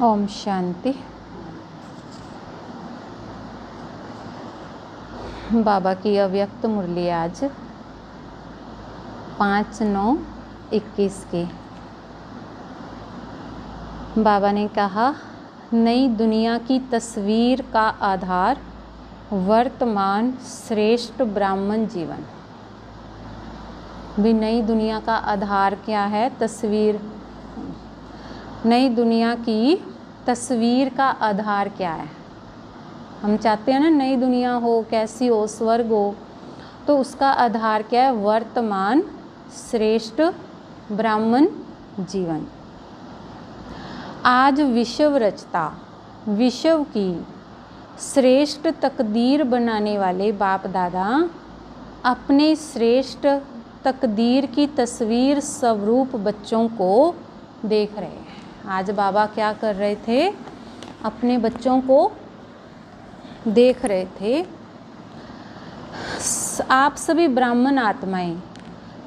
ओम शांति। बाबा की अव्यक्त मुरली आज 5/9/21 की। बाबा ने कहा, नई दुनिया की तस्वीर का आधार वर्तमान श्रेष्ठ ब्राह्मण जीवन। भी नई दुनिया का आधार क्या है? तस्वीर। नई दुनिया की तस्वीर का आधार क्या है? हम चाहते हैं ना नई दुनिया हो, कैसी हो, स्वर्ग हो, तो उसका आधार क्या है? वर्तमान श्रेष्ठ ब्राह्मण जीवन। आज विश्व रचता, विश्व की श्रेष्ठ तकदीर बनाने वाले बाप दादा अपने श्रेष्ठ तकदीर की तस्वीर स्वरूप बच्चों को देख रहे हैं। आज बाबा क्या कर रहे थे? अपने बच्चों को देख रहे थे। आप सभी ब्राह्मण आत्माएं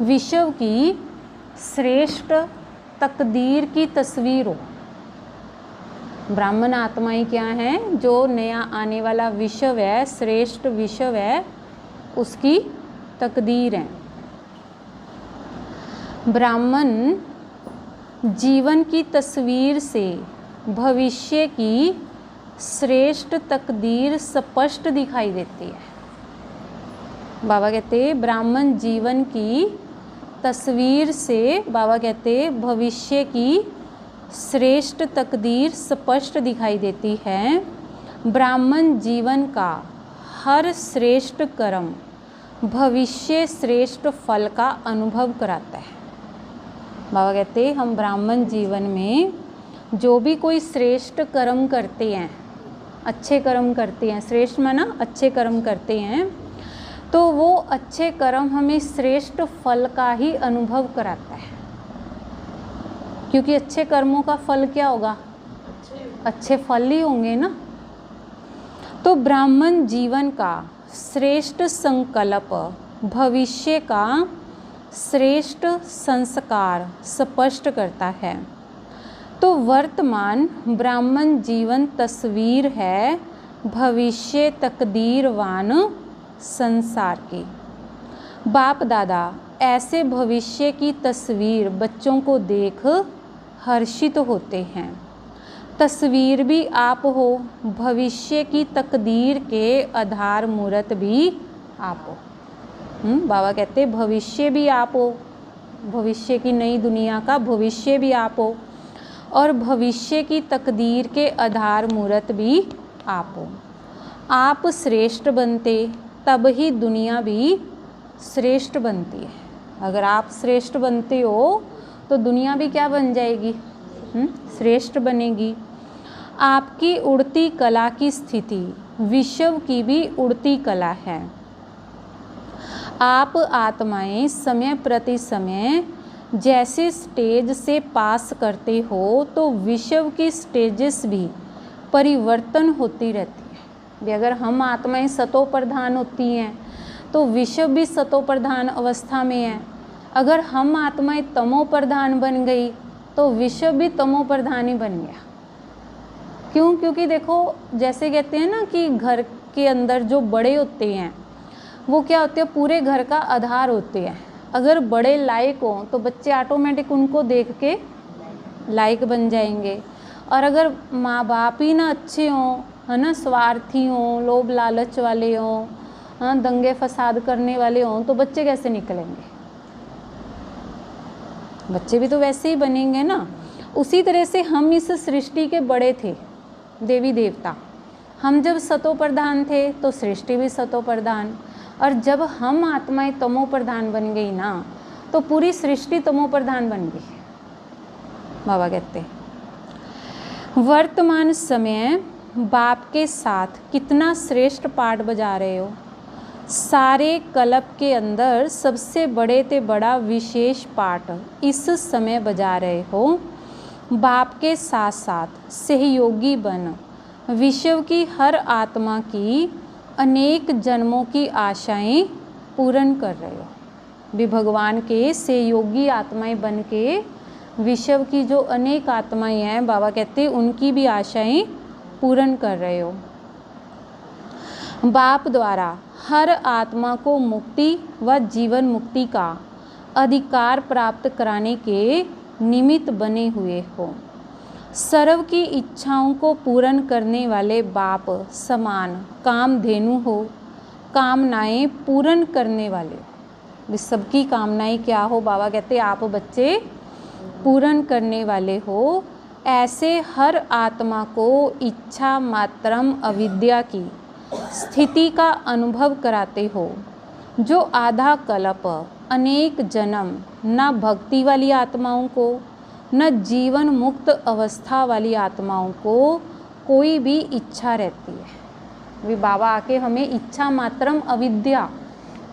विश्व की श्रेष्ठ तकदीर की तस्वीर हो। ब्राह्मण आत्माएं क्या हैं? जो नया आने वाला विश्व है, श्रेष्ठ विश्व है, उसकी तकदीर है। ब्राह्मण जीवन की तस्वीर से भविष्य की श्रेष्ठ तकदीर स्पष्ट दिखाई देती है। बाबा कहते ब्राह्मण जीवन की तस्वीर से, बाबा कहते भविष्य की श्रेष्ठ तकदीर स्पष्ट दिखाई देती है। ब्राह्मण जीवन का हर श्रेष्ठ कर्म भविष्य श्रेष्ठ फल का अनुभव कराता है। बाबा कहते हम ब्राह्मण जीवन में जो भी कोई श्रेष्ठ कर्म करते हैं, अच्छे कर्म करते हैं, श्रेष्ठ माना अच्छे कर्म करते हैं, तो वो अच्छे कर्म हमें श्रेष्ठ फल का ही अनुभव कराता है। क्योंकि अच्छे कर्मों का फल क्या होगा? अच्छे फल ही होंगे ना। तो ब्राह्मण जीवन का श्रेष्ठ संकल्प भविष्य का श्रेष्ठ संस्कार स्पष्ट करता है। तो वर्तमान ब्राह्मण जीवन तस्वीर है भविष्य तकदीरवान संसार की। बाप दादा ऐसे भविष्य की तस्वीर बच्चों को देख हर्षित होते हैं। तस्वीर भी आप हो, भविष्य की तकदीर के आधार मूर्त भी आप हो। बाबा कहते भविष्य भी आप हो, भविष्य की नई दुनिया का भविष्य भी आप हो, और भविष्य की तकदीर के आधार मूर्त भी आप हो। आप श्रेष्ठ बनते तब ही दुनिया भी श्रेष्ठ बनती है। अगर आप श्रेष्ठ बनते हो तो दुनिया भी क्या बन जाएगी? श्रेष्ठ बनेगी। आपकी उड़ती कला की स्थिति विश्व की भी उड़ती कला है। आप आत्माएं समय प्रति समय जैसे स्टेज से पास करते हो तो विश्व की स्टेजेस भी परिवर्तन होती रहती है। भी अगर हम आत्माएं सतो प्रधान होती हैं तो विश्व भी सतो प्रधान अवस्था में है। अगर हम आत्माएं तमो प्रधान बन गई तो विश्व भी तमो प्रधान ही बन गया। क्यों? क्योंकि देखो, जैसे कहते हैं ना कि घर के अंदर जो बड़े होते हैं वो क्या होते हैं? पूरे घर का आधार होते हैं। अगर बड़े लायक हों तो बच्चे ऑटोमेटिक उनको देख के लायक बन जाएंगे। और अगर माँ बाप ही ना अच्छे हों, है ना, स्वार्थी हों, लोभ लालच वाले हों, हाँ, दंगे फसाद करने वाले हों, तो बच्चे कैसे निकलेंगे? बच्चे भी तो वैसे ही बनेंगे ना। उसी तरह से हम इस सृष्टि के बड़े थे, देवी देवता। हम जब सतो प्रधान थे तो सृष्टि भी सतो प्रधान, और जब हम आत्माएं तमो प्रधान बन गई ना तो पूरी सृष्टि तमो प्रधान बन गई। बाबा कहते वर्तमान समय बाप के साथ कितना श्रेष्ठ पाठ बजा रहे हो। सारे कल्प के अंदर सबसे बड़े ते बड़ा विशेष पाठ इस समय बजा रहे हो। बाप के साथ साथ सहयोगी बन विश्व की हर आत्मा की अनेक जन्मों की आशाएं पूर्ण कर रहे हो। भी भगवान के सहयोगी आत्माएं बन के विश्व की जो अनेक आत्माएं हैं, बाबा कहते हैं उनकी भी आशाएं पूर्ण कर रहे हो। बाप द्वारा हर आत्मा को मुक्ति व जीवन मुक्ति का अधिकार प्राप्त कराने के निमित्त बने हुए हो। सर्व की इच्छाओं को पूर्ण करने वाले बाप समान कामधेनु हो, कामनाएं पूर्ण करने वाले। सबकी कामनाएं क्या हो, बाबा कहते आप बच्चे पूर्ण करने वाले हो। ऐसे हर आत्मा को इच्छा मात्रम अविद्या की स्थिति का अनुभव कराते हो, जो आधा कल्प अनेक जन्म न भक्ति वाली आत्माओं को न जीवन मुक्त अवस्था वाली आत्माओं को कोई भी इच्छा रहती है। अभी बाबा आके हमें इच्छा मात्रम अविद्या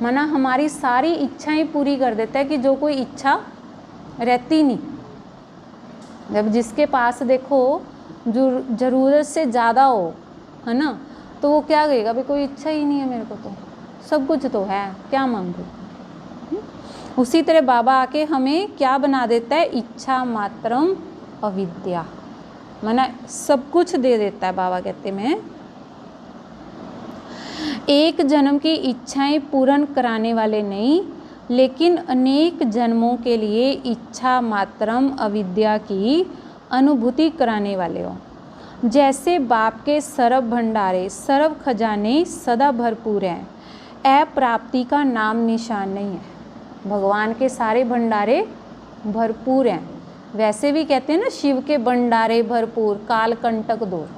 माना हमारी सारी इच्छाएं पूरी कर देता है कि जो कोई इच्छा रहती नहीं। जब जिसके पास देखो जो ज़रूरत से ज़्यादा हो, है ना, तो वो क्या कहेगा, भाई कोई इच्छा ही नहीं है मेरे को, तो सब कुछ तो है, क्या मांगू। उसी तरह बाबा आके हमें क्या बना देता है, इच्छा मात्रम अविद्या, माना सब कुछ दे देता है। बाबा कहते मैं एक जन्म की इच्छाएं पूर्ण कराने वाले नहीं, लेकिन अनेक जन्मों के लिए इच्छा मात्रम अविद्या की अनुभूति कराने वाले हो। जैसे बाप के सर्व भंडारे सर्व खजाने सदा भरपूर हैं, अप्राप्ति का नाम निशान नहीं है। भगवान के सारे भंडारे भरपूर हैं। वैसे भी कहते हैं ना, शिव के भंडारे भरपूर काल कंटक दूर।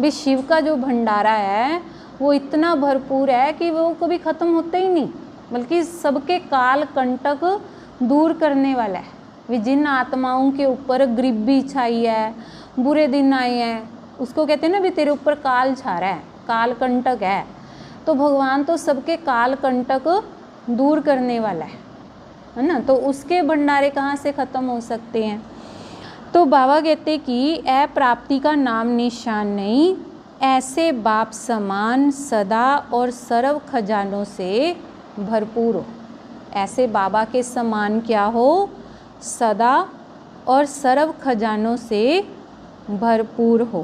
भी शिव का जो भंडारा है वो इतना भरपूर है कि वो कभी ख़त्म होता ही नहीं, बल्कि सबके काल कंटक दूर करने वाला है। वे जिन आत्माओं के ऊपर गरीबी छाई है, बुरे दिन आए हैं, उसको कहते हैं ना भी तेरे ऊपर काल छा रहा है, काल कंटक है, तो भगवान तो सबके काल कंटक दूर करने वाला है ना। तो उसके भंडारे कहाँ से ख़त्म हो सकते हैं। तो बाबा कहते कि अप्राप्ति का नाम निशान नहीं, ऐसे बाप समान सदा और सर्व खजानों से भरपूर हो। ऐसे बाबा के समान क्या हो, सदा और सर्व खजानों से भरपूर हो।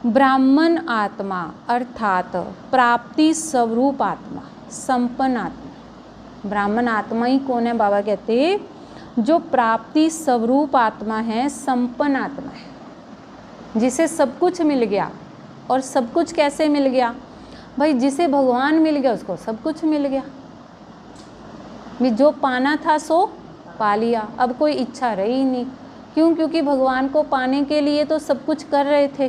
ब्राह्मण आत्मा अर्थात प्राप्ति स्वरूप आत्मा, संपन्न आत्मा। ब्राह्मण आत्मा ही कौन है, बाबा कहते जो प्राप्ति स्वरूप आत्मा है, संपन्न आत्मा है, जिसे सब कुछ मिल गया। और सब कुछ कैसे मिल गया भाई, जिसे भगवान मिल गया उसको सब कुछ मिल गया। भी जो पाना था सो पा लिया, अब कोई इच्छा रही ही नहीं। क्यों? क्योंकि भगवान को पाने के लिए तो सब कुछ कर रहे थे।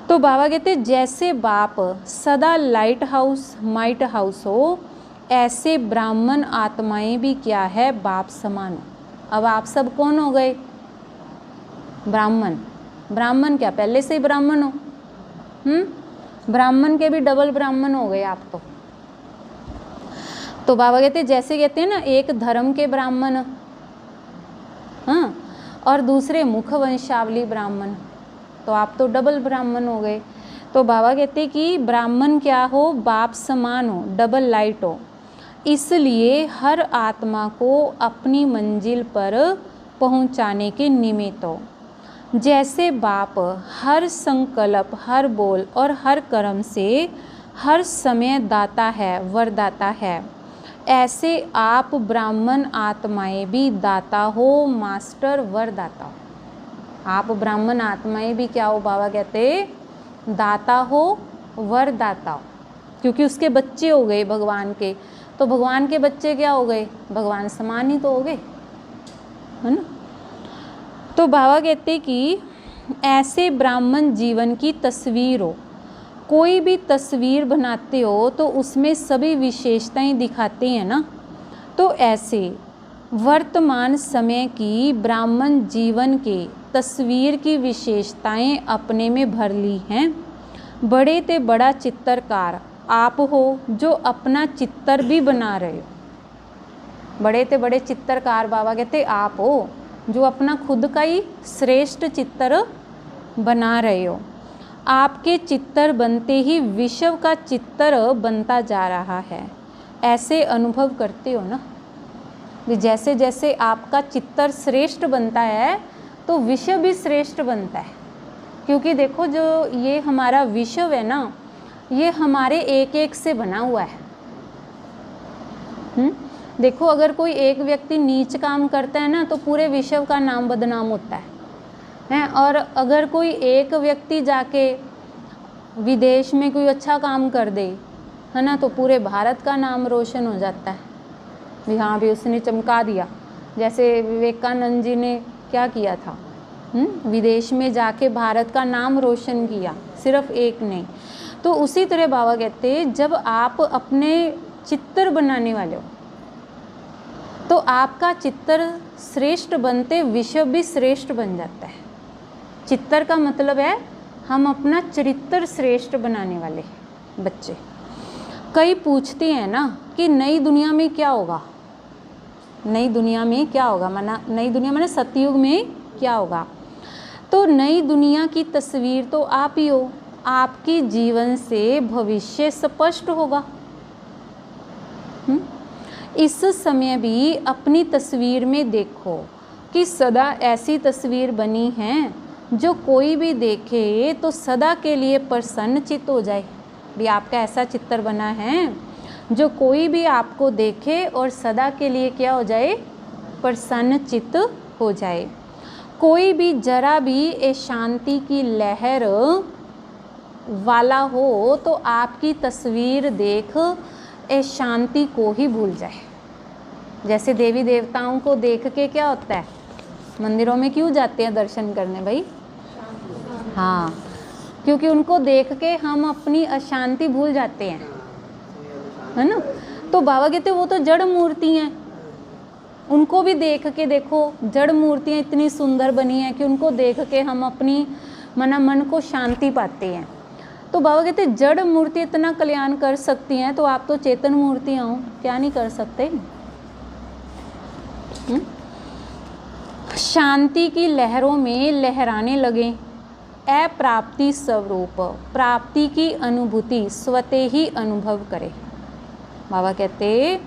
तो बाबा कहते जैसे बाप सदा लाइट हाउस माइट हाउस हो, ऐसे ब्राह्मण आत्माएं भी क्या है, बाप समान हो। अब आप सब कौन हो गए, ब्राह्मण। ब्राह्मण क्या पहले से ही ब्राह्मण हो, ब्राह्मण के भी डबल ब्राह्मण हो गए आप तो बाबा कहते जैसे कहते हैं ना, एक धर्म के ब्राह्मण, हाँ, और दूसरे मुख वंशावली ब्राह्मण, तो आप तो डबल ब्राह्मण हो गए। तो बाबा कहते कि ब्राह्मण क्या हो, बाप समान हो, डबल लाइट हो। इसलिए हर आत्मा को अपनी मंजिल पर पहुंचाने के निमित्त हो। जैसे बाप हर संकल्प, हर बोल और हर कर्म से हर समय दाता है, वरदाता है, ऐसे आप ब्राह्मण आत्माएं भी दाता हो, मास्टर वरदाता हो। आप ब्राह्मण आत्माएं भी क्या हो, बाबा कहते दाता हो, वरदाता हो, क्योंकि उसके बच्चे हो गए भगवान के। तो भगवान के बच्चे क्या हो गए, भगवान समान ही तो हो गए, है ना। तो बाबा कहते कि ऐसे ब्राह्मण जीवन की तस्वीर हो। कोई भी तस्वीर बनाते हो तो उसमें सभी विशेषताएं दिखाते हैं ना। तो ऐसे वर्तमान समय की ब्राह्मण जीवन के तस्वीर की विशेषताएं अपने में भर ली हैं। बड़े ते बड़ा चित्रकार आप हो, जो अपना चित्र भी बना रहे हो। बड़े ते बड़े चित्रकार बाबा कहते आप हो, जो अपना खुद का ही श्रेष्ठ चित्र बना रहे हो। आपके चित्र बनते ही विश्व का चित्र बनता जा रहा है, ऐसे अनुभव करते हो ना। जैसे जैसे आपका चित्तर श्रेष्ठ बनता है तो विश्व भी श्रेष्ठ बनता है। क्योंकि देखो जो ये हमारा विश्व है ना, ये हमारे एक एक से बना हुआ है। देखो अगर कोई एक व्यक्ति नीच काम करता है ना तो पूरे विश्व का नाम बदनाम होता है। और अगर कोई एक व्यक्ति जाके विदेश में कोई अच्छा काम कर दे, है ना, तो पूरे भारत का नाम रोशन हो जाता है भी हाँ भी उसने चमका दिया। जैसे विवेकानंद जी ने क्या किया था, विदेश में जाके भारत का नाम रोशन किया, सिर्फ एक नहीं। तो उसी तरह बाबा कहते हैं जब आप अपने चित्र बनाने वाले हो तो आपका चित्र श्रेष्ठ बनते विश्व भी श्रेष्ठ बन जाता है। चित्र का मतलब है हम अपना चरित्र श्रेष्ठ बनाने वाले बच्चे। कई पूछते हैं ना कि नई दुनिया में क्या होगा, नई दुनिया में क्या होगा, माना नई दुनिया माने सतयुग में क्या होगा। तो नई दुनिया की तस्वीर तो आप ही हो, आपकी जीवन से भविष्य स्पष्ट होगा। इस समय भी अपनी तस्वीर में देखो कि सदा ऐसी तस्वीर बनी है जो कोई भी देखे तो सदा के लिए प्रसन्नचित्त हो जाए। भी आपका ऐसा चित्र बना है जो कोई भी आपको देखे और सदा के लिए क्या हो जाए, प्रसन्नचित्त हो जाए। कोई भी जरा भी ये शांति की लहर वाला हो तो आपकी तस्वीर देख ये शांति को ही भूल जाए। जैसे देवी देवताओं को देख के क्या होता है, मंदिरों में क्यों जाते हैं दर्शन करने भाई? हाँ, क्योंकि उनको देख के हम अपनी अशांति भूल जाते हैं, है ना। तो बाबा कहते वो तो जड़ मूर्ति हैं, उनको भी देख के देखो, जड़ मूर्तियाँ इतनी सुंदर बनी हैं कि उनको देख के हम अपनी मन को शांति पाते हैं। तो बाबा कहते जड़ मूर्ति इतना कल्याण कर सकती हैं तो आप तो चेतन मूर्तियाँ हो, क्या नहीं कर सकते। शांति की लहरों में लहराने लगे, अप्राप्ति स्वरूप प्राप्ति की अनुभूति स्वतः ही अनुभव करे। बाबा कहते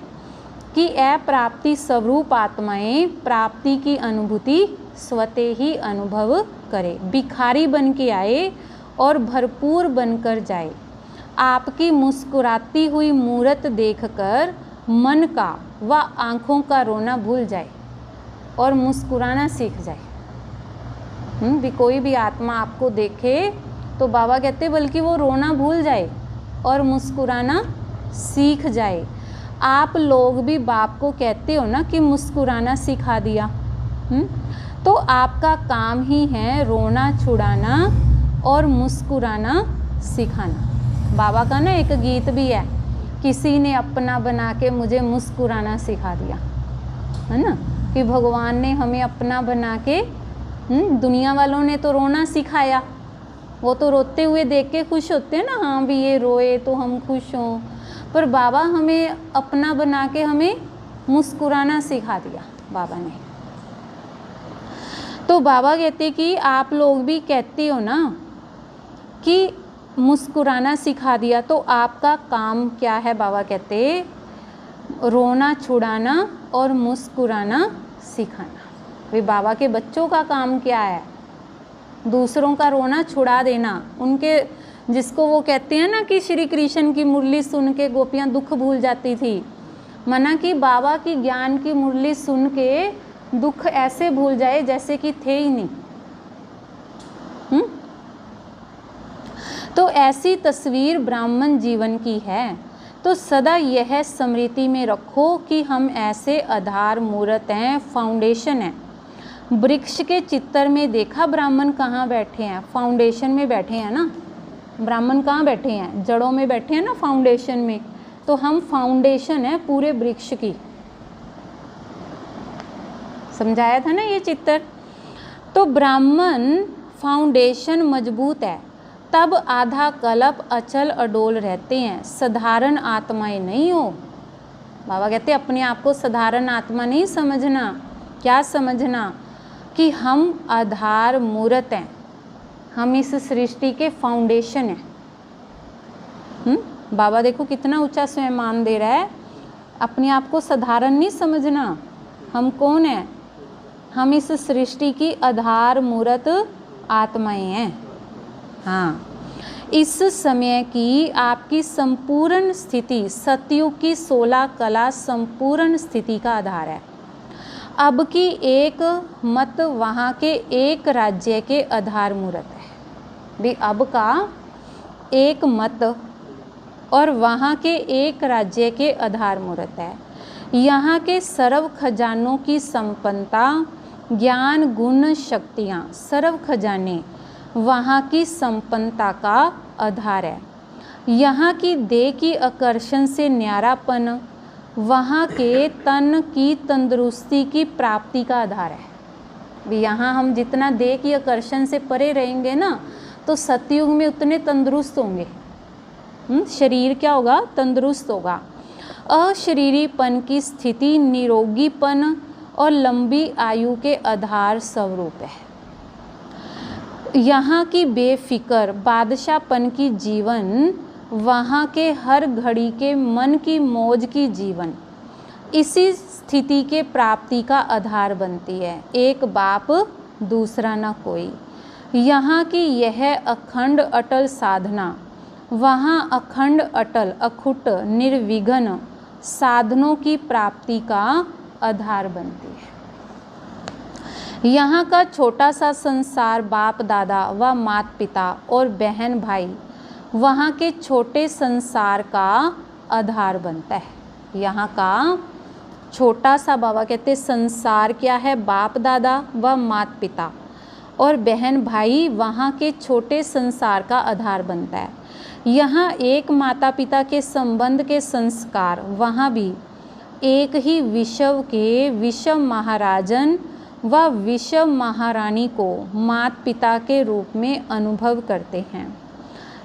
कि अप्राप्ति स्वरूप आत्माएं प्राप्ति की अनुभूति स्वतः ही अनुभव करे। भिखारी बन के आए और भरपूर बनकर जाए। आपकी मुस्कुराती हुई मूरत देखकर मन का व आँखों का रोना भूल जाए और मुस्कुराना सीख जाए। भी कोई भी आत्मा आपको देखे तो बाबा कहते बल्कि वो रोना भूल जाए और मुस्कुराना सीख जाए। आप लोग भी बाप को कहते हो ना कि मुस्कुराना सिखा दिया। तो आपका काम ही है रोना छुड़ाना और मुस्कुराना सिखाना। बाबा का ना एक गीत भी है, किसी ने अपना बना के मुझे मुस्कुराना सिखा दिया, है ना, कि भगवान ने हमें अपना बना के दुनिया वालों ने तो रोना सिखाया। वो तो रोते हुए देख के खुश होते हैं ना, हाँ भी ये रोए तो हम खुश हों, पर बाबा हमें अपना बना के हमें मुस्कुराना सिखा दिया बाबा ने। तो बाबा कहते कि आप लोग भी कहते हो ना कि मुस्कुराना सिखा दिया, तो आपका काम क्या है? बाबा कहते रोना छुड़ाना और मुस्कुराना सिखाना। वे बाबा के बच्चों का काम क्या है? दूसरों का रोना छुड़ा देना। उनके जिसको वो कहते हैं ना कि श्री कृष्ण की मुरली सुन के गोपियाँ दुख भूल जाती थी, मना कि बाबा की ज्ञान की मुरली सुन के दुख ऐसे भूल जाए जैसे कि थे ही नहीं। तो ऐसी तस्वीर ब्राह्मण जीवन की है। तो सदा यह स्मृति में रखो कि हम ऐसे आधार मूर्त हैं, फाउंडेशन हैं। वृक्ष के चित्र में देखा ब्राह्मण कहाँ बैठे हैं? फाउंडेशन में बैठे हैं ना। ब्राह्मण कहाँ बैठे हैं? जड़ों में बैठे हैं ना, फाउंडेशन में। तो हम फाउंडेशन है पूरे वृक्ष की। समझाया था ना ये चित्र। तो ब्राह्मण फाउंडेशन मजबूत है, तब आधा कल्प अचल अडोल रहते हैं। साधारण आत्माएं नहीं हो। बाबा कहते अपने आप को साधारण आत्मा नहीं समझना। क्या समझना? कि हम आधार मूर्त हैं, हम इस सृष्टि के फाउंडेशन हैं। बाबा देखो कितना ऊंचा स्वयं मान दे रहा है। अपने आप को साधारण नहीं समझना, हम कौन हैं? हम इस सृष्टि की आधार मूर्त आत्माएं हैं। हाँ, इस समय की आपकी संपूर्ण स्थिति सतयुग की 16 कला संपूर्ण स्थिति का आधार है। अब की एक मत वहाँ के एक राज्य के आधार मूर्त है। भी अब का एक मत और वहाँ के एक राज्य के आधार मूर्त है। यहाँ के सर्व खजानों की संपन्नता, ज्ञान, गुण, शक्तियाँ, सर्व खजाने वहाँ की संपन्नता का आधार है। यहाँ की देह की आकर्षण से न्यारापन वहाँ के तन की तंदुरुस्ती की प्राप्ति का आधार है। यहाँ हम जितना देह की आकर्षण से परे रहेंगे ना, तो सतयुग में उतने तंदुरुस्त होंगे। शरीर क्या होगा? तंदुरुस्त होगा। अशरीरीपन की स्थिति निरोगीपन और लंबी आयु के आधार स्वरूप है। यहाँ की बेफिक्र बादशाहपन की जीवन वहाँ के हर घड़ी के मन की मौज की जीवन इसी स्थिति के प्राप्ति का आधार बनती है। एक बाप दूसरा न कोई। यहाँ की यह अखंड अटल साधना वहाँ अखंड अटल अखुट निर्विघ्न साधनों की प्राप्ति का आधार बनती है। यहाँ का छोटा सा संसार बाप दादा व माता पिता और बहन भाई वहाँ के छोटे संसार का आधार बनता है। यहाँ का छोटा सा, बाबा कहते संसार क्या है? बाप दादा व माता पिता और बहन भाई वहाँ के छोटे संसार का आधार बनता है। यहाँ एक माता पिता के संबंध के संस्कार वहाँ भी एक ही विश्व के विश्व महाराजन व विश्व महारानी को माता पिता के रूप में अनुभव करते हैं।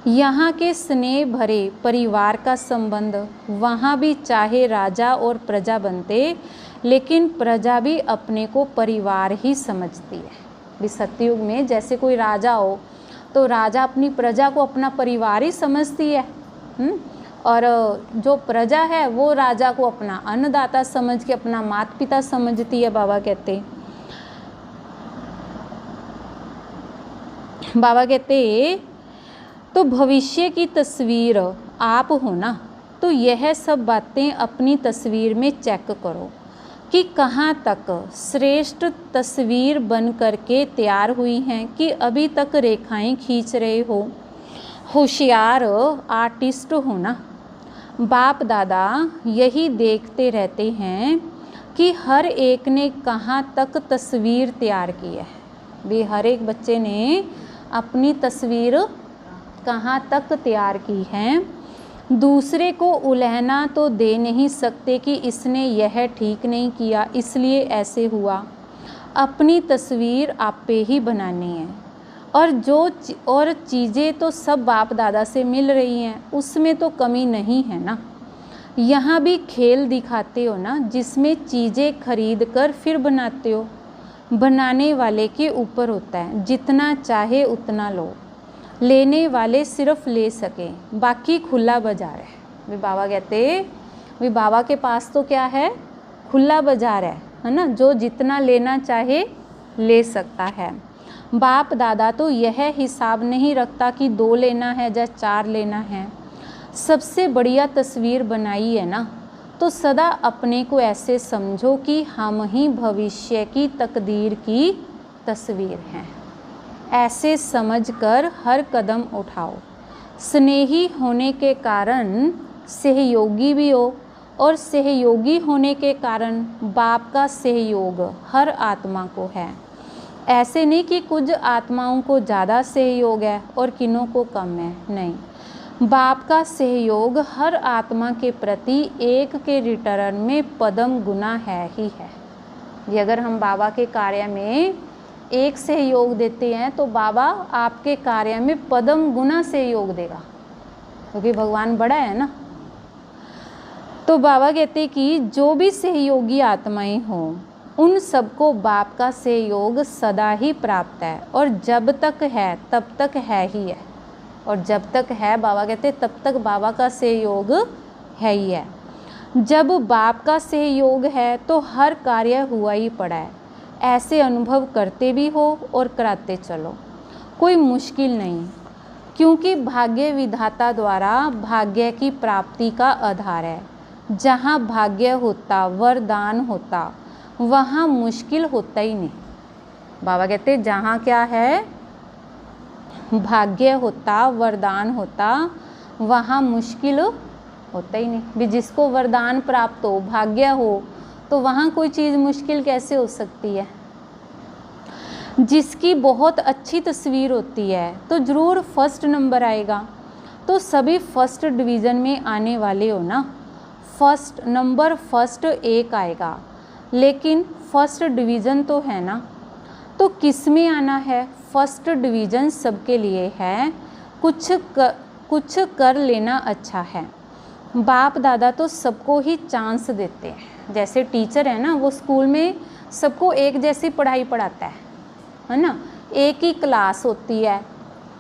यहाँ के स्नेह भरे परिवार का संबंध वहाँ भी चाहे राजा और प्रजा बनते, लेकिन प्रजा भी अपने को परिवार ही समझती है। भी सतयुग में जैसे कोई राजा हो तो राजा अपनी प्रजा को अपना परिवार ही समझती है। और जो प्रजा है वो राजा को अपना अन्नदाता समझ के अपना माता पिता समझती है। बाबा कहते तो भविष्य की तस्वीर आप हो ना, तो यह सब बातें अपनी तस्वीर में चेक करो कि कहाँ तक श्रेष्ठ तस्वीर बन करके तैयार हुई हैं कि अभी तक रेखाएं खींच रहे हो। होशियार आर्टिस्ट हो ना। बाप दादा यही देखते रहते हैं कि हर एक ने कहाँ तक तस्वीर तैयार की है। भी हर एक बच्चे ने अपनी तस्वीर कहाँ तक तैयार की है। दूसरे को उलहना तो दे नहीं सकते कि इसने यह ठीक नहीं किया इसलिए ऐसे हुआ। अपनी तस्वीर आपे ही बनानी है। और चीज़ें तो सब बाप दादा से मिल रही हैं, उसमें तो कमी नहीं है ना। यहाँ भी खेल दिखाते हो ना, जिसमें चीज़ें खरीद कर फिर बनाते हो। बनाने वाले के ऊपर होता है, जितना चाहे उतना लो, लेने वाले सिर्फ ले सके, बाकी खुला बाजार है। भी बाबा कहते भी बाबा के पास तो क्या है? खुला बाजार है ना, जो जितना लेना चाहे ले सकता है। बाप दादा तो यह हिसाब नहीं रखता कि 2 लेना है या 4 लेना है। सबसे बढ़िया तस्वीर बनाई है ना, तो सदा अपने को ऐसे समझो कि हम ही भविष्य की तकदीर की तस्वीर हैं। ऐसे समझकर हर कदम उठाओ। स्नेही होने के कारण सहयोगी भी हो, और सहयोगी होने के कारण बाप का सहयोग हर आत्मा को है। ऐसे नहीं कि कुछ आत्माओं को ज़्यादा सहयोग है और किन्हों को कम है, नहीं। बाप का सहयोग हर आत्मा के प्रति एक के रिटर्न में पदम गुना है ही है। ये अगर हम बाबा के कार्य में एक सहयोग देते हैं तो बाबा आपके कार्य में पदम गुना सहयोग देगा, क्योंकि भगवान बड़ा है ना। तो बाबा कहते कि जो भी सहयोगी आत्माएं हों उन सबको बाप का सहयोग सदा ही प्राप्त है, और जब तक है तब तक है ही है। और जब तक है बाबा कहते तब तक बाबा का सहयोग है ही है। जब बाप का सहयोग है तो हर कार्य हुआ ही पड़ा है, ऐसे अनुभव करते भी हो और कराते चलो, कोई मुश्किल नहीं, क्योंकि भाग्य विधाता द्वारा भाग्य की प्राप्ति का आधार है। जहाँ भाग्य होता, वरदान होता, वहाँ मुश्किल होता ही नहीं। बाबा कहते हैं जहाँ क्या है, भाग्य होता, वरदान होता, वहाँ मुश्किल होता ही नहीं। भी जिसको वरदान प्राप्त हो, भाग्य हो, तो वहाँ कोई चीज़ मुश्किल कैसे हो सकती है। जिसकी बहुत अच्छी तस्वीर होती है तो ज़रूर फर्स्ट नंबर आएगा। तो सभी फर्स्ट डिवीज़न में आने वाले हो ना, फर्स्ट नंबर फर्स्ट एक आएगा, लेकिन फर्स्ट डिवीज़न तो है ना, तो किस में आना है। फर्स्ट डिवीज़न सबके लिए है, कुछ कर लेना अच्छा है। बाप दादा तो सबको ही चांस देते हैं। जैसे टीचर है ना, वो स्कूल में सबको एक जैसी पढ़ाई पढ़ाता है ना, एक ही क्लास होती है,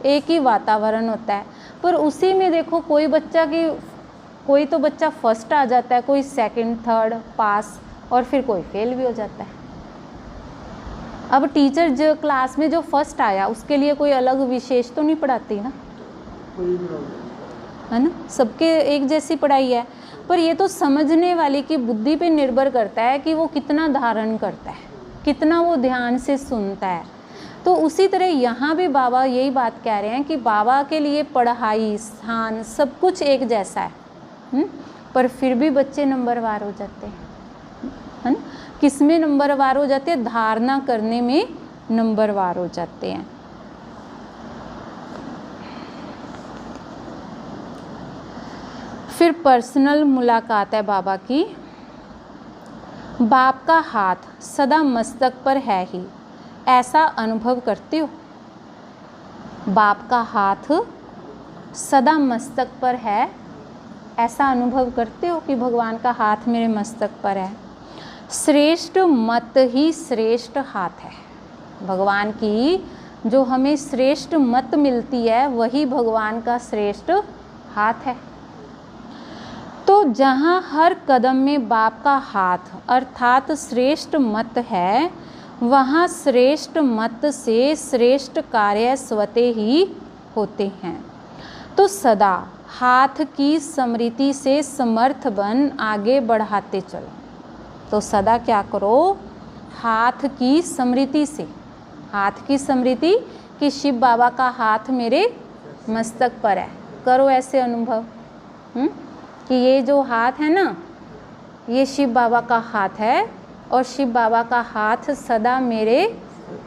एक ही वातावरण होता है, पर उसी में देखो कोई तो बच्चा फर्स्ट आ जाता है, कोई सेकंड थर्ड पास, और फिर कोई फेल भी हो जाता है। अब टीचर जो क्लास में जो फर्स्ट आया उसके लिए कोई अलग विशेष तो नहीं पढ़ाती ना, है ना, सबके एक जैसी पढ़ाई है। पर ये तो समझने वाले की बुद्धि पे निर्भर करता है कि वो कितना धारण करता है, कितना वो ध्यान से सुनता है। तो उसी तरह यहाँ भी बाबा यही बात कह रहे हैं कि बाबा के लिए पढ़ाई, स्थान, सब कुछ एक जैसा है, पर फिर भी बच्चे नंबरवार हो जाते हैं, है ना। किस में नंबरवार हो जाते हैं, धारणा करने में नंबरवार हो जाते हैं। फिर पर्सनल मुलाकात है बाबा की। बाप का हाथ सदा मस्तक पर है ही, ऐसा अनुभव करते हो। बाप का हाथ सदा मस्तक पर है, ऐसा अनुभव करते हो कि भगवान का हाथ मेरे मस्तक पर है। श्रेष्ठ मत ही श्रेष्ठ हाथ है। भगवान की जो हमें श्रेष्ठ मत मिलती है वही भगवान का श्रेष्ठ हाथ है। तो जहाँ हर कदम में बाप का हाथ अर्थात श्रेष्ठ मत है, वहाँ श्रेष्ठ मत से श्रेष्ठ कार्य स्वतः ही होते हैं। तो सदा हाथ की स्मृति से समर्थ बन आगे बढ़ाते चलो। तो सदा क्या करो, हाथ की स्मृति से, हाथ की स्मृति कि शिव बाबा का हाथ मेरे मस्तक पर है, करो ऐसे अनुभव कि ये जो हाथ है ना, ये शिव बाबा का हाथ है और शिव बाबा का हाथ सदा मेरे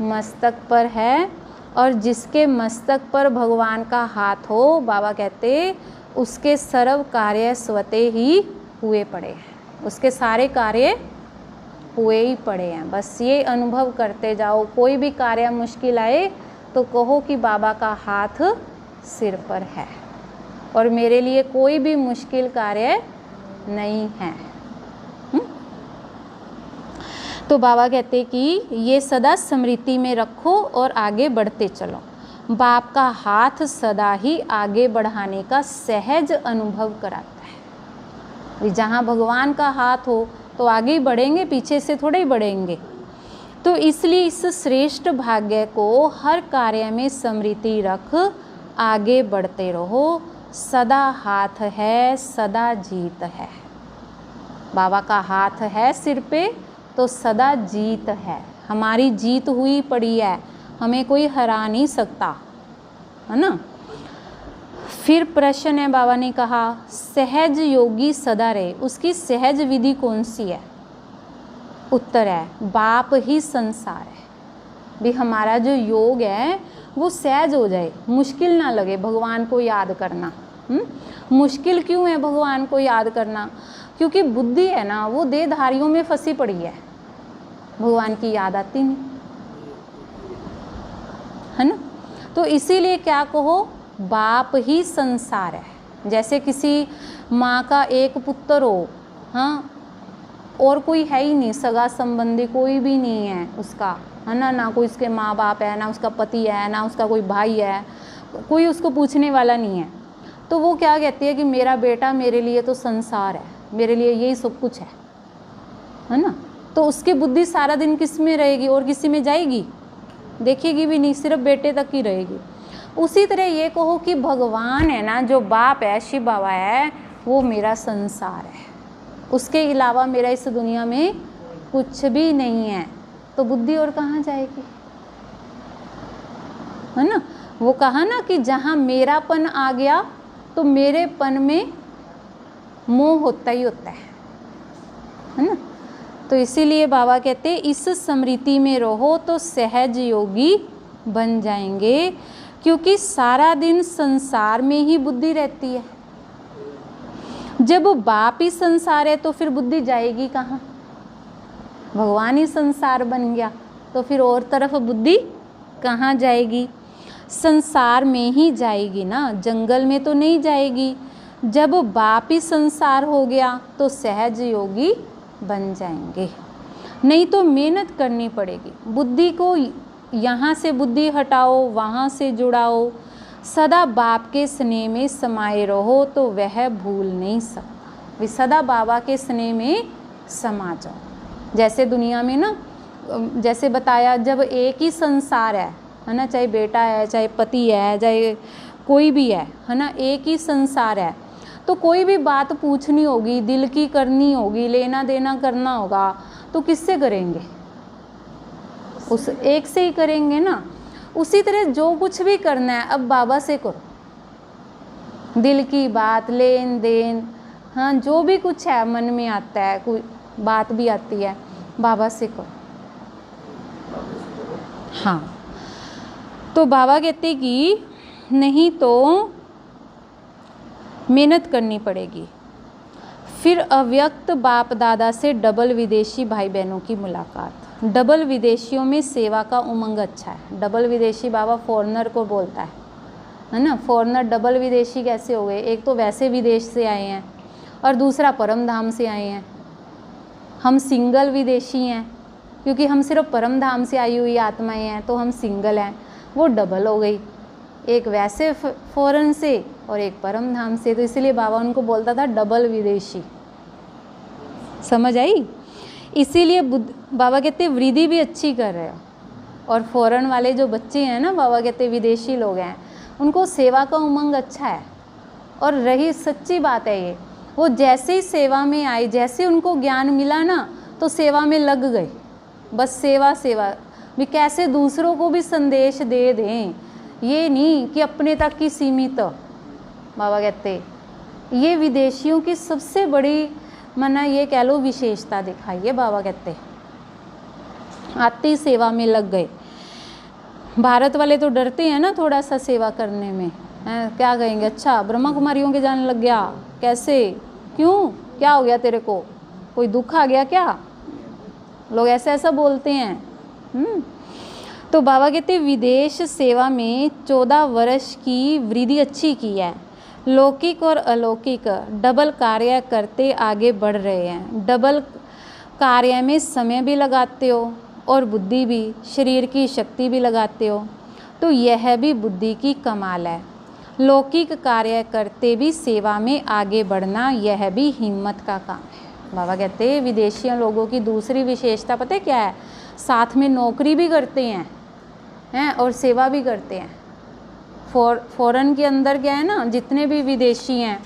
मस्तक पर है। और जिसके मस्तक पर भगवान का हाथ हो, बाबा कहते उसके सर्व कार्य स्वतः ही हुए पड़े हैं, उसके सारे कार्य हुए ही पड़े हैं। बस ये अनुभव करते जाओ। कोई भी कार्य मुश्किल आए तो कहो कि बाबा का हाथ सिर पर है और मेरे लिए कोई भी मुश्किल कार्य नहीं है। तो बाबा कहते कि ये सदा स्मृति में रखो और आगे बढ़ते चलो। बाप का हाथ सदा ही आगे बढ़ाने का सहज अनुभव कराता है। जहाँ भगवान का हाथ हो तो आगे ही बढ़ेंगे, पीछे से थोड़े ही बढ़ेंगे। तो इसलिए इस श्रेष्ठ भाग्य को हर कार्य में स्मृति रख आगे बढ़ते रहो। सदा हाथ है, सदा जीत है। बाबा का हाथ है सिर पे तो सदा जीत है, हमारी जीत हुई पड़ी है, हमें कोई हरा नहीं सकता, है ना। फिर प्रश्न है, बाबा ने कहा सहज योगी सदा रहे, उसकी सहज विधि कौन सी है। उत्तर है बाप ही संसार है। भी हमारा जो योग है वो सहज हो जाए, मुश्किल ना लगे भगवान को याद करना। मुश्किल क्यों है भगवान को याद करना, क्योंकि बुद्धि है ना वो देहधारियों में फंसी पड़ी है, भगवान की याद आती नहीं, है ना। तो इसीलिए क्या कहो, बाप ही संसार है। जैसे किसी माँ का एक पुत्र हो, हाँ, और कोई है ही नहीं, सगा संबंधी कोई भी नहीं है उसका, है ना, ना कोई उसके माँ बाप है, ना उसका पति है, ना उसका कोई भाई है, कोई उसको पूछने वाला नहीं है। तो वो क्या कहती है कि मेरा बेटा मेरे लिए तो संसार है, मेरे लिए यही सब कुछ है ना। तो उसकी बुद्धि सारा दिन किस में रहेगी और किसी में जाएगी, देखेगी भी नहीं, सिर्फ बेटे तक ही रहेगी। उसी तरह ये कहो कि भगवान है ना, जो बाप है, शिव बाबा है, वो मेरा संसार है, उसके अलावा मेरा इस दुनिया में कुछ भी नहीं है, तो बुद्धि और कहाँ जाएगी, है ना। वो कहा ना कि जहाँ मेरापन आ गया तो मेरेपन में मोह होता ही होता है ना। तो इसीलिए बाबा कहते इस स्मृति में रहो तो सहज योगी बन जाएंगे, क्योंकि सारा दिन संसार में ही बुद्धि रहती है। जब बाप ही संसार है तो फिर बुद्धि जाएगी कहाँ, भगवान ही संसार बन गया तो फिर और तरफ बुद्धि कहाँ जाएगी, संसार में ही जाएगी ना, जंगल में तो नहीं जाएगी। जब बाप ही संसार हो गया तो सहज योगी बन जाएंगे, नहीं तो मेहनत करनी पड़ेगी। बुद्धि को यहाँ से बुद्धि हटाओ, वहाँ से जुड़ाओ, सदा बाप के स्नेह में समाये रहो तो वह भूल नहीं सकता। वे सदा बाबा के स्नेह में समा जाओ। जैसे दुनिया में ना, जैसे बताया, जब एक ही संसार है ना, चाहे बेटा है, चाहे पति है, चाहे कोई भी है ना, एक ही संसार है, तो कोई भी बात पूछनी होगी, दिल की करनी होगी, लेना देना करना होगा, तो किससे करेंगे, उस एक से ही करेंगे ना। उसी तरह जो कुछ भी करना है अब बाबा से करो, दिल की बात, लेन देन, हाँ जो भी कुछ है मन में आता है, कोई बात भी आती है, बाबा से करो। हाँ, तो बाबा कहते कि नहीं तो मेहनत करनी पड़ेगी। फिर अव्यक्त बाप दादा से डबल विदेशी भाई बहनों की मुलाकात। डबल विदेशियों में सेवा का उमंग अच्छा है। डबल विदेशी बाबा फॉरेनर को बोलता है ना। फॉरेनर डबल विदेशी कैसे हो गए, एक तो वैसे विदेश से आए हैं और दूसरा परम धाम से आए हैं। हम सिंगल विदेशी हैं क्योंकि हम सिर्फ परम धाम से आई हुई आत्माएं हैं, तो हम सिंगल हैं। वो डबल हो गई, एक वैसे फॉरेन से और एक परम धाम से, तो इसलिए बाबा उनको बोलता था डबल विदेशी। समझ आई? इसीलिए बाबा कहते वृद्धि भी अच्छी कर रहे हो। और फॉरेन वाले जो बच्चे हैं ना, बाबा कहते विदेशी लोग हैं, उनको सेवा का उमंग अच्छा है। और रही सच्ची बात है ये, वो जैसे ही सेवा में आई, जैसे उनको ज्ञान मिला ना, तो सेवा में लग गए। बस सेवा सेवा भी, कैसे दूसरों को भी संदेश दे दें, ये नहीं कि अपने तक ही सीमित। बाबा कहते ये विदेशियों की सबसे बड़ी मना ये कह लो विशेषता दिखाई है। बाबा कहते आती सेवा में लग गए। भारत वाले तो डरते हैं ना थोड़ा सा सेवा करने में, क्या कहेंगे, अच्छा ब्रह्मा कुमारियों के जाने लग गया, कैसे, क्यों, क्या हो गया तेरे को, कोई दुख आ गया क्या, लोग ऐसा ऐसा बोलते हैं। तो बाबा कहते विदेश सेवा में 14 वर्ष की वृद्धि अच्छी की है। लौकिक और अलौकिक डबल कार्य करते आगे बढ़ रहे हैं। डबल कार्य में समय भी लगाते हो और बुद्धि भी, शरीर की शक्ति भी लगाते हो, तो यह भी बुद्धि की कमाल है। लौकिक कार्य करते भी सेवा में आगे बढ़ना, यह भी हिम्मत का काम है। बाबा कहते हैं विदेशी लोगों की दूसरी विशेषता पता है क्या है, साथ में नौकरी भी करते हैं और सेवा भी करते हैं। फॉरेन के अंदर क्या है ना, जितने भी विदेशी हैं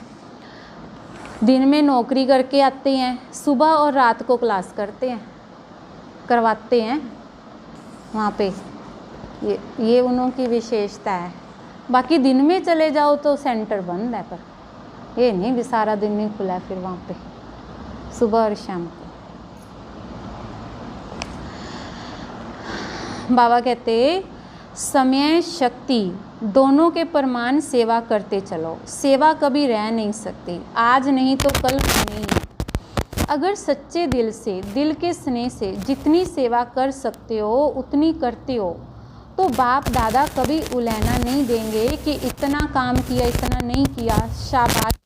दिन में नौकरी करके आते हैं, सुबह और रात को क्लास करते हैं, करवाते हैं वहाँ पे। ये उनकी विशेषता है। बाकी दिन में चले जाओ तो सेंटर बंद है, पर ये नहीं भी सारा दिन नहीं खुला है फिर वहाँ पे, सुबह और शाम को। बाबा कहते समय शक्ति दोनों के प्रमाण सेवा करते चलो। सेवा कभी रह नहीं सकती, आज नहीं तो कल नहीं है। अगर सच्चे दिल से, दिल के स्नेह से जितनी सेवा कर सकते हो उतनी करते हो, तो बाप दादा कभी उलहना नहीं देंगे कि इतना काम किया, इतना नहीं किया, शाबाश